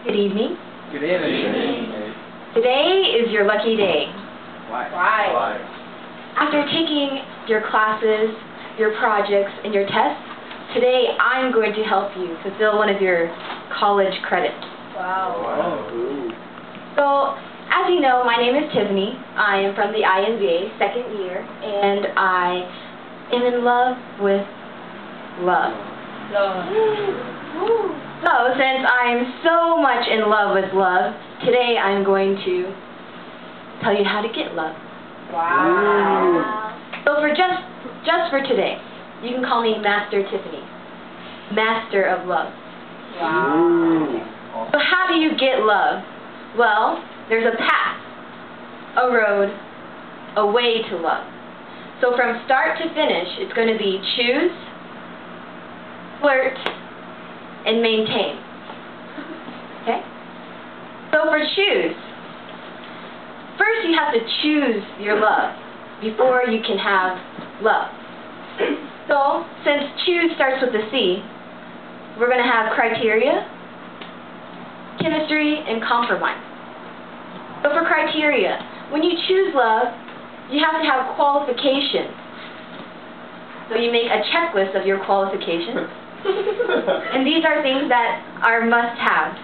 Good evening. Good evening. Today is your lucky day. Why? After taking your classes, your projects, and your tests, today I'm going to help you fulfill one of your college credits. Wow. So, as you know, my name is Tiffany. I am from the INVA, second year, and I am in love with love. So, since I am so much in love with love, today I'm going to tell you how to get love. Wow. So for just for today, you can call me Master Tiffany, Master of Love. Wow. So how do you get love? Well, there's a path, a road, a way to love. So from start to finish, it's going to be choose, flirt, and maintain. Okay? So for choose, first you have to choose your love before you can have love. So since choose starts with the C, we're going to have criteria, chemistry, and compromise. So for criteria, when you choose love, you have to have qualifications. So you make a checklist of your qualifications. And these are things that are must-haves.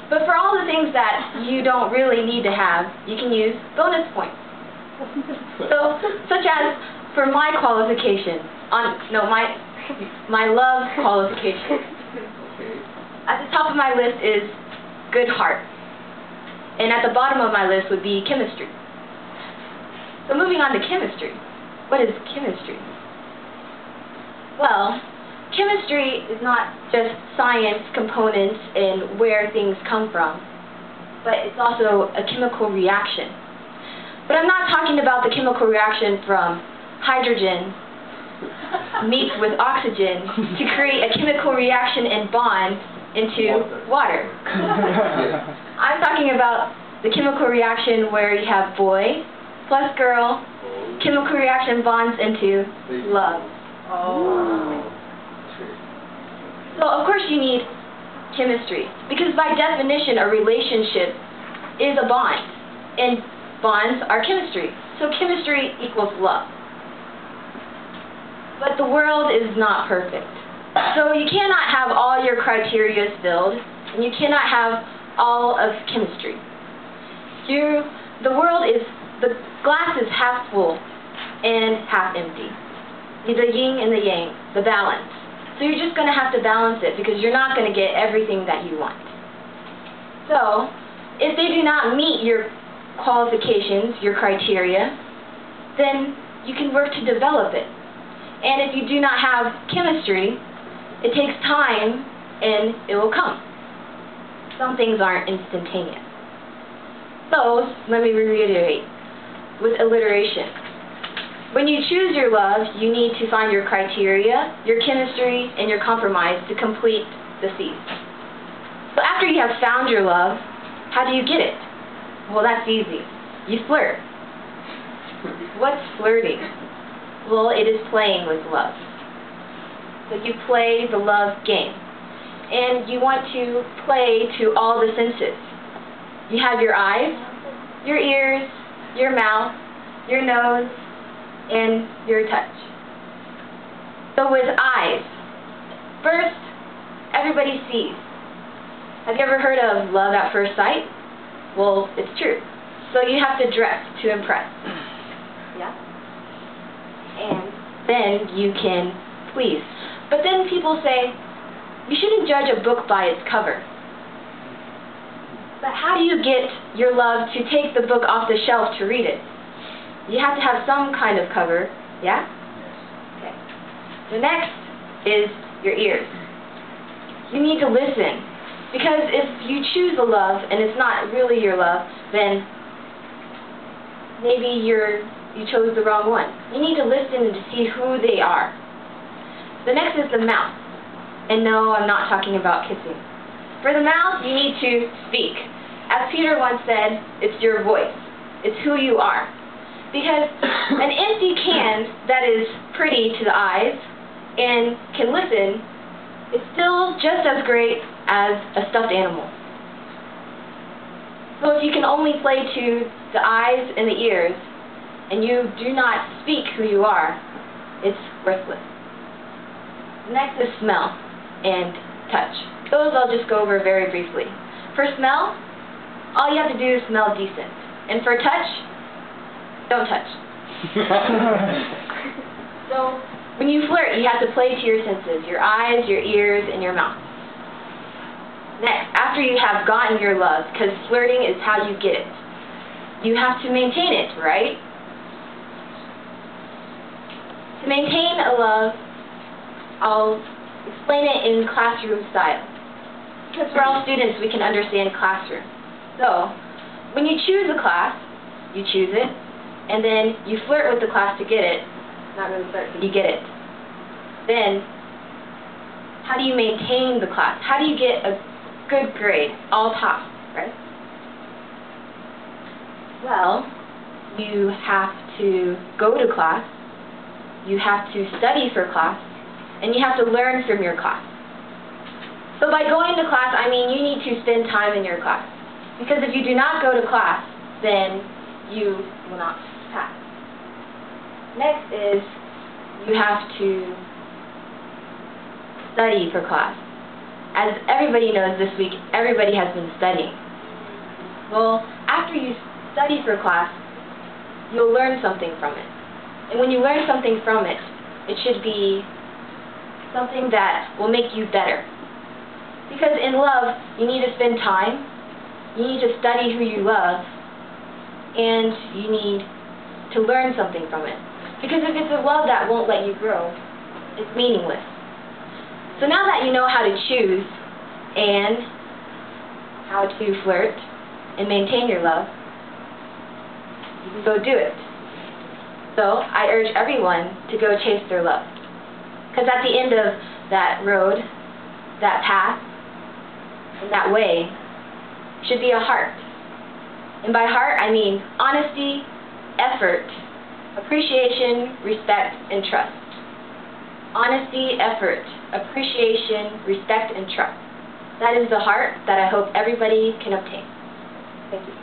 But for all the things that you don't really need to have, you can use bonus points. So, such as for my qualification, my love qualification. At the top of my list is good heart. And at the bottom of my list would be chemistry. So moving on to chemistry. What is chemistry? Well, chemistry is not just science components and where things come from, but it's also a chemical reaction. But I'm not talking about the chemical reaction from hydrogen meets with oxygen to create a chemical reaction and bond into water. I'm talking about the chemical reaction where you have boy plus girl, chemical reaction bonds into love. So of course you need chemistry, because by definition a relationship is a bond, and bonds are chemistry. So chemistry equals love. But the world is not perfect. So you cannot have all your criteria filled, and you cannot have all of chemistry. The glass is half full and half empty. The yin and the yang, the balance. So you're just going to have to balance it, because you're not going to get everything that you want. So, if they do not meet your qualifications, your criteria, then you can work to develop it. And if you do not have chemistry, it takes time and it will come. Some things aren't instantaneous. So, let me reiterate with alliteration. When you choose your love, you need to find your criteria, your chemistry, and your compromise to complete the C. So after you have found your love, how do you get it? Well, that's easy. You flirt. What's flirting? Well, it is playing with love. So you play the love game. And you want to play to all the senses. You have your eyes, your ears, your mouth, your nose, and your touch. So with eyes, first, everybody sees. Have you ever heard of love at first sight? Well, it's true. So you have to dress to impress. Yeah? And then you can please. But then people say, you shouldn't judge a book by its cover. But how do you get your love to take the book off the shelf to read it? You have to have some kind of cover, yeah? Okay. The next is your ears. You need to listen, because if you choose a love and it's not really your love, then maybe you chose the wrong one. You need to listen to see who they are. The next is the mouth. And no, I'm not talking about kissing. For the mouth, you need to speak. As Peter once said, it's your voice. It's who you are. Because an empty can that is pretty to the eyes and can listen is still just as great as a stuffed animal. So if you can only play to the eyes and the ears, and you do not speak who you are, it's worthless. Next is smell and touch. Those I'll just go over very briefly. For smell, all you have to do is smell decent. And for touch, don't touch. So when you flirt, you have to play to your senses, your eyes, your ears, and your mouth. Next, after you have gotten your love, because flirting is how you get it, you have to maintain it, right? To maintain a love, I'll explain it in classroom style. Because we're all students, we can understand classroom. So, when you choose a class, you choose it, and then you flirt with the class to get it. Not really flirt, but you get it. Then, how do you maintain the class? How do you get a good grade, all top, right? Well, you have to go to class, you have to study for class, and you have to learn from your class. So by going to class, I mean you need to spend time in your class. Because if you do not go to class, then you will not pass. Next is you have to study for class. As everybody knows this week, everybody has been studying. Well, after you study for class, you'll learn something from it. And when you learn something from it, it should be something that will make you better. Because in love, you need to spend time, you need to study who you love, and you need to learn something from it. Because if it's a love that won't let you grow, it's meaningless. So now that you know how to choose and how to flirt and maintain your love, you can go do it. So I urge everyone to go chase their love. Because at the end of that road, that path, and that way, should be a heart. And by heart, I mean honesty, effort, appreciation, respect, and trust. Honesty, effort, appreciation, respect, and trust. That is the heart that I hope everybody can obtain. Thank you.